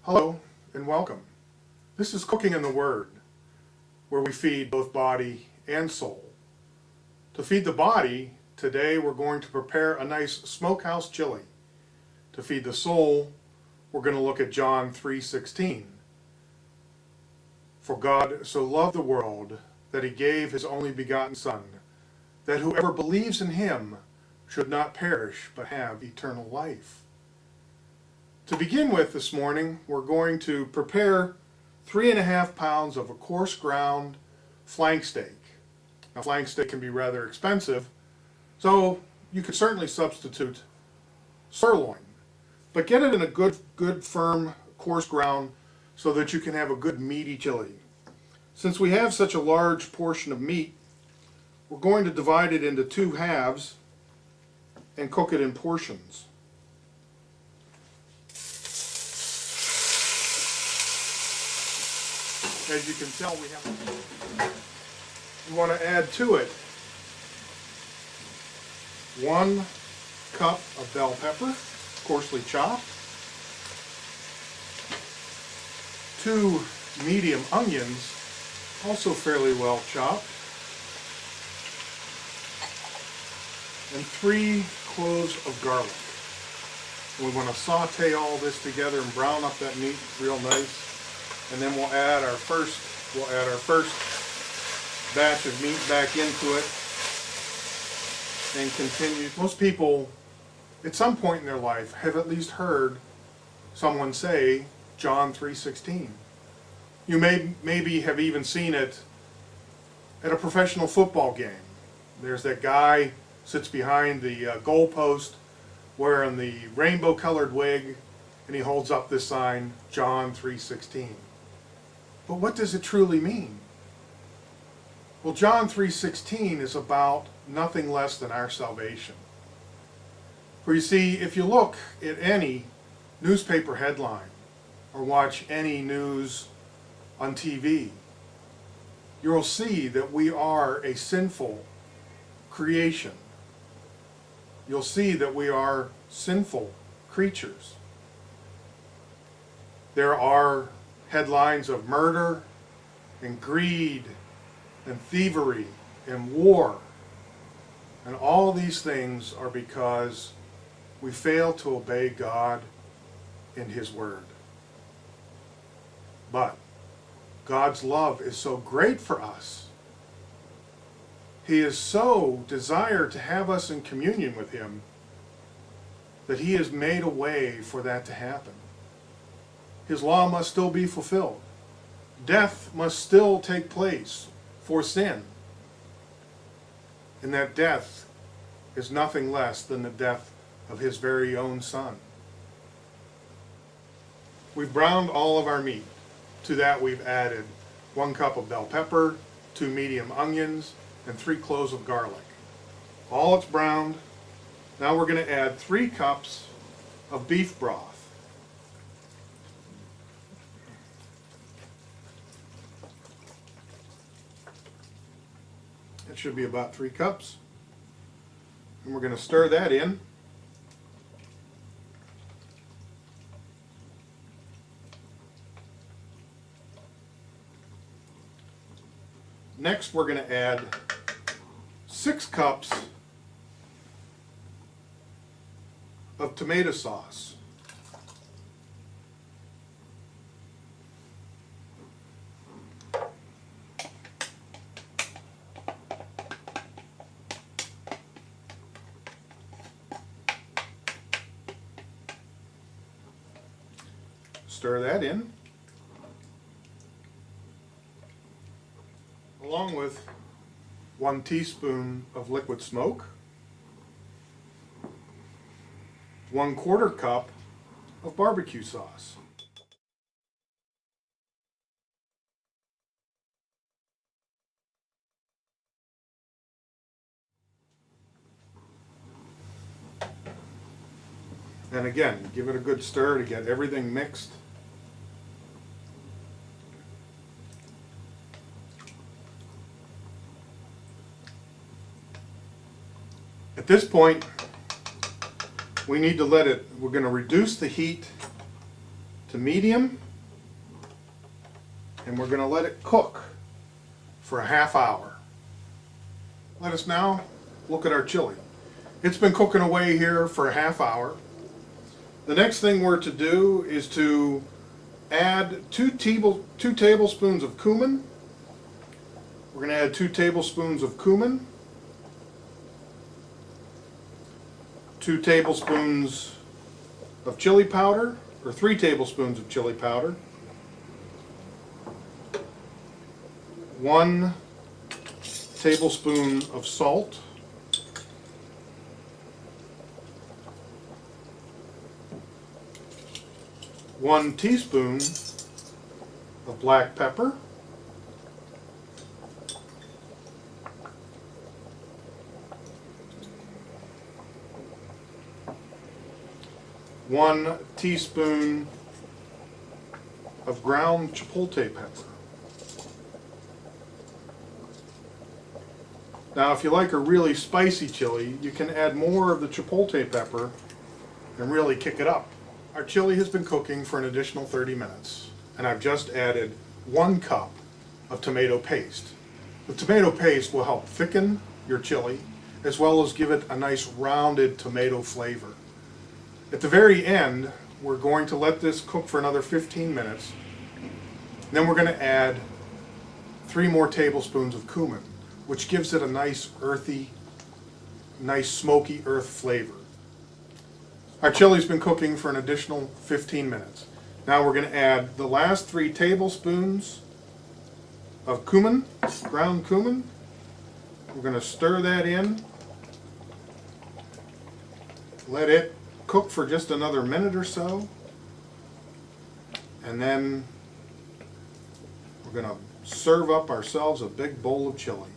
Hello and welcome. This is Cooking in the Word, where we feed both body and soul. To feed the body, today we're going to prepare a nice smokehouse chili. To feed the soul, we're going to look at John 3:16. For God so loved the world that he gave his only begotten Son, that whoever believes in him should not perish but have eternal life. To begin with this morning, we're going to prepare 3.5 pounds of a coarse ground flank steak. Now, flank steak can be rather expensive, so you could certainly substitute sirloin. But get it in a good firm, coarse ground so that you can have a good meaty chili. Since we have such a large portion of meat, we're going to divide it into 2 halves and cook it in portions. As you can tell, we want to add to it 1 cup of bell pepper, coarsely chopped, 2 medium onions, also fairly well chopped, and 3 cloves of garlic. We want to saute all this together and brown up that meat real nice. And then we'll add our first batch of meat back into it and continue. Most people at some point in their life have at least heard someone say John 3:16. You maybe have even seen it at a professional football game. There's that guy sits behind the goal post wearing the rainbow colored wig, and he holds up this sign, John 3:16. But what does it truly mean? Well, John 3:16 is about nothing less than our salvation. For you see, if you look at any newspaper headline or watch any news on TV, you'll see that we are a sinful creation. You'll see that we are sinful creatures. There are headlines of murder and greed and thievery and war. And all these things are because we fail to obey God and his word. But God's love is so great for us. He is so desired to have us in communion with him that he has made a way for that to happen. His law must still be fulfilled. Death must still take place for sin. And that death is nothing less than the death of his very own Son. We've browned all of our meat. To that we've added 1 cup of bell pepper, 2 medium onions, and 3 cloves of garlic. All it's browned. Now we're going to add 3 cups of beef broth. It should be about 3 cups. And we're going to stir that in. Next, we're going to add 6 cups of tomato sauce. Stir that in, along with 1 teaspoon of liquid smoke, 1/4 cup of barbecue sauce. And again, give it a good stir to get everything mixed. At this point, we need to we're going to reduce the heat to medium, and we're going to let it cook for a half hour. Let us now look at our chili. It's been cooking away here for a half hour. The next thing we're to do is to add 2 tablespoons of cumin. We're going to add 2 tablespoons of cumin, 2 tablespoons of chili powder, or 3 tablespoons of chili powder, 1 tablespoon of salt, 1 teaspoon of black pepper, 1 teaspoon of ground chipotle pepper. Now, if you like a really spicy chili, you can add more of the chipotle pepper and really kick it up. Our chili has been cooking for an additional 30 minutes, and I've just added 1 cup of tomato paste. The tomato paste will help thicken your chili, as well as give it a nice rounded tomato flavor. At the very end, we're going to let this cook for another 15 minutes. Then we're going to add 3 more tablespoons of cumin, which gives it a nice earthy, nice smoky earth flavor. Our chili's been cooking for an additional 15 minutes. Now we're going to add the last 3 tablespoons of cumin, ground cumin. We're going to stir that in. Let it cook for just another minute or so. And then we're going to serve up ourselves a big bowl of chili.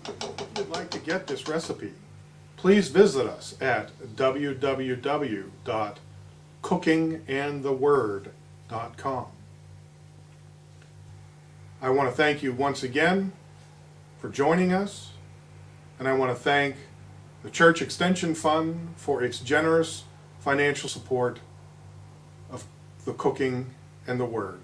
If you'd like to get this recipe, please visit us at www.cookingandtheword.com. I want to thank you once again for joining us, and I want to thank the Church Extension Fund for its generous financial support of the Cooking and the Word.